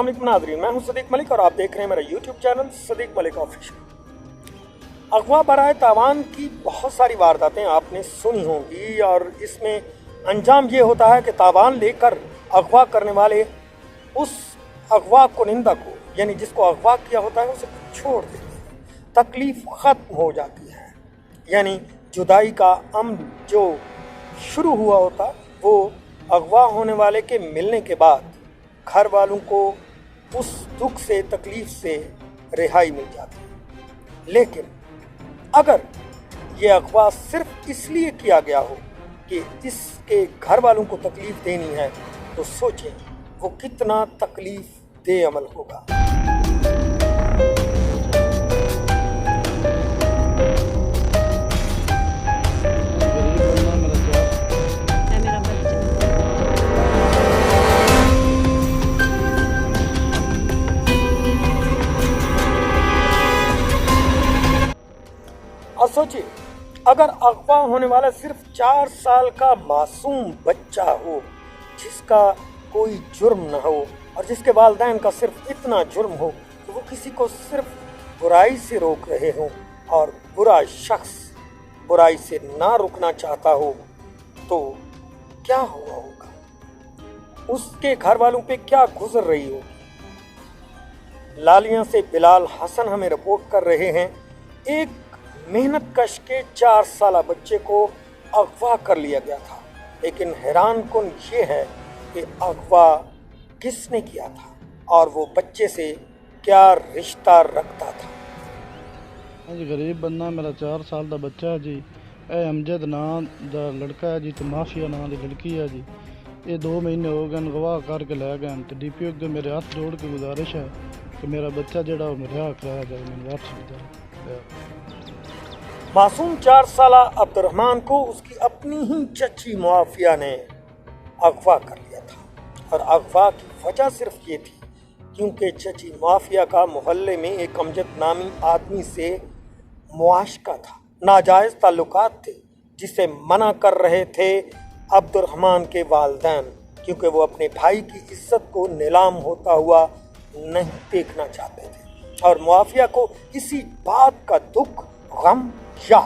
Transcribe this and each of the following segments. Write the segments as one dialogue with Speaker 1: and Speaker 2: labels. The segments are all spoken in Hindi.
Speaker 1: अस्सलाम वालेकुम नाज़रीन, मैं हूं सदीक मलिक और आप देख रहे हैं मेरा YouTube channel Sadiq Malik official. अगवा बराए तावान की बहुत सारी वारदातें आपने सुनी होंगी और इसमें अंजाम ये होता है कि तावान लेकर अगवा करने वाले उस अगवा कुनिंदा को, यानी जिसको अगवा किया होता है, उसे छोड़ देते हैं। तकलीफ ख़त्म हो जाती है, यानी जुदाई का अमल जो शुरू हुआ होता वो अगवा होने वाले के मिलने के बाद घर वालों को उस दुख से, तकलीफ से रिहाई मिल जाती है। लेकिन अगर ये अगवा सिर्फ इसलिए किया गया हो कि इसके घर वालों को तकलीफ देनी है, तो सोचें वो कितना तकलीफ दे अमल होगा। और सोचिए, अगर अगवा होने वाला सिर्फ 4 साल का मासूम बच्चा हो जिसका कोई जुर्म न हो और जिसके वालिदैन का सिर्फ इतना जुर्म हो कि वो किसी को सिर्फ बुराई से रोक रहे हों और बुरा शख्स बुराई से ना रुकना चाहता हो, तो क्या हुआ होगा? उसके घर वालों पे क्या गुजर रही होगी? लालियां से बिलाल हसन हमें रिपोर्ट कर रहे हैं, एक मेहनत कश के 4 साला बच्चे को अगवा कर लिया गया था। लेकिन हैरान कुन ये है कि अगवा किसने किया था और वो बच्चे से क्या रिश्ता रखता था।
Speaker 2: जी गरीब बंदा, मेरा 4 साल का बच्चा है जी। ए अमजद नाम का लड़का है जी, तो माफिया नाम की लड़की है जी। ये 2 महीने हो गए अगवा करके लै गए, तो DPO अगे मेरे हाथ जोड़ के गुजारिश है कि मेरा बच्चा जोड़ा रिहा कराया जाए, मैंने वापस।
Speaker 1: मासूम 4 साला अब्दुर्रहमान को उसकी अपनी ही चची मुआफिया ने अगवा कर लिया था और अगवा की वजह सिर्फ ये थी क्योंकि चची मुआफिया का मोहल्ले में एक अमजद नामी आदमी से मुआशका था, नाजायज़ ताल्लुकात थे, जिसे मना कर रहे थे अब्दुर्रहमान के वालिदैन, क्योंकि वो अपने भाई की इज्जत को नीलाम होता हुआ नहीं देखना चाहते थे और मुआफिया को इसी बात का दुख, गम या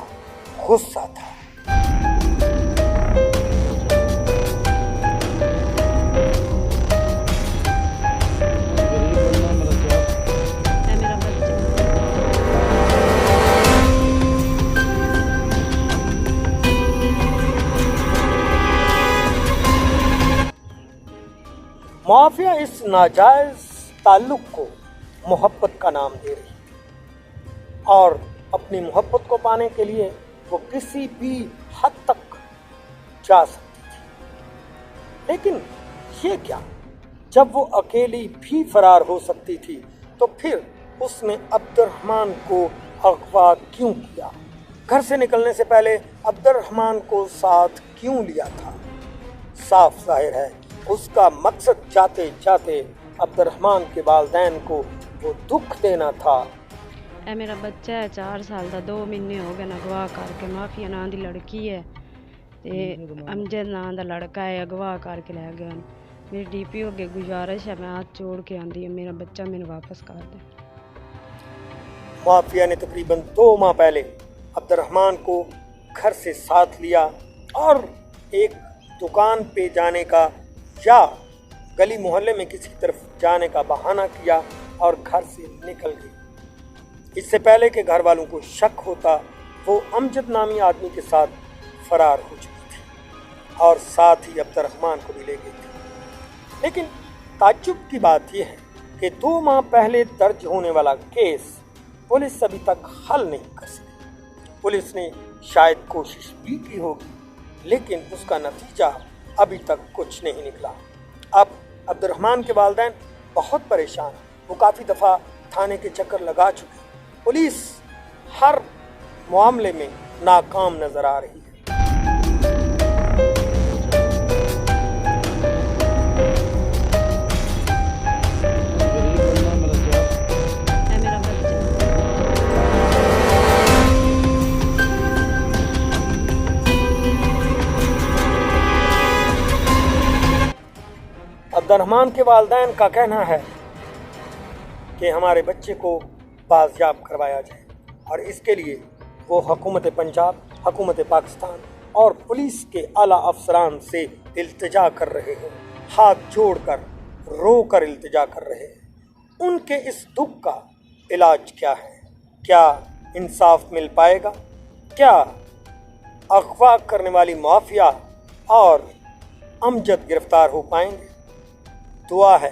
Speaker 1: गुस्सा था। मुआफिया इस नाजायज ताल्लुक को मोहब्बत का नाम दे रही और अपनी मोहब्बत को पाने के लिए वो किसी भी हद तक जा सकती थी। लेकिन ये क्या, जब वो अकेली भी फरार हो सकती थी तो फिर उसने अब्दुर्रहमान को अगवा क्यों किया? घर से निकलने से पहले अब्दुर्रहमान को साथ क्यों लिया था? साफ जाहिर है उसका मकसद जाते जाते अब्दुर्रहमान के वालिदैन को वो दुख देना था।
Speaker 3: ए मेरा बच्चा है 4 साल का, 2 महीने हो गए अगवा करके। माफिया नाम की लड़की है ते अमजद नाम का लड़का है, अगवा करके लै गए। मेरी DPO अगे गुजारिश है, मैं हाथ जोड़ के आंदी है, मेरा बच्चा मैंने वापस कर दे।
Speaker 1: माफिया ने तकरीबन 2 माह पहले अब्दुर्रहमान को घर से साथ लिया और एक दुकान पे जाने का या गली मोहल्ले में किसी तरफ जाने का बहाना किया और घर से निकल गई। इससे पहले कि घर वालों को शक होता, वो अमजद नामी आदमी के साथ फरार हो चुकी थी और साथ ही अब्दुर्रहमान को भी ले गई थी। लेकिन ताज्जुब की बात यह है कि 2 माह पहले दर्ज होने वाला केस पुलिस अभी तक हल नहीं कर सकी। पुलिस ने शायद कोशिश भी की होगी, लेकिन उसका नतीजा अभी तक कुछ नहीं निकला। अब अब्दुर्रहमान के वालिदैन बहुत परेशान हैं। वो काफ़ी दफ़ा थाने के चक्कर लगा चुके हैं। पुलिस हर मामले में नाकाम नजर आ रही है। अब्दुर्रहमान के वालिदैन का कहना है कि हमारे बच्चे को बाजियाब करवाया जाए, और इसके लिए वो हुकूमत पंजाब, हुकूमत पाकिस्तान और पुलिस के आला अफसरान से इल्तिजा कर रहे हैं, हाथ जोड़कर रो कर इल्तिजा कर रहे हैं। उनके इस दुख का इलाज क्या है? क्या इंसाफ मिल पाएगा? क्या अगवा करने वाली माफिया और अमजद गिरफ्तार हो पाएंगे? दुआ है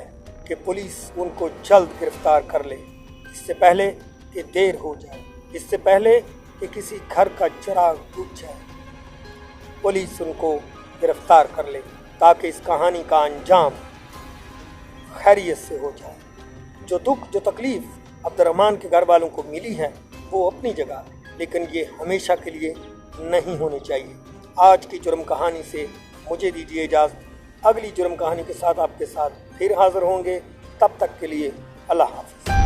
Speaker 1: कि पुलिस उनको जल्द गिरफ्तार कर ले, इससे पहले कि देर हो जाए, इससे पहले कि किसी घर का चिराग बुझ जाए। पुलिस उनको गिरफ्तार कर ले ताकि इस कहानी का अंजाम खैरियत से हो जाए। जो दुख, जो तकलीफ अब्दुर्रहमान के घर वालों को मिली है वो अपनी जगह, लेकिन ये हमेशा के लिए नहीं होनी चाहिए। आज की जुर्म कहानी से मुझे दीजिए इजाज़त। अगली जुर्म कहानी के साथ आपके साथ फिर हाजिर होंगे। तब तक के लिए अल्लाह हाफ़िज़।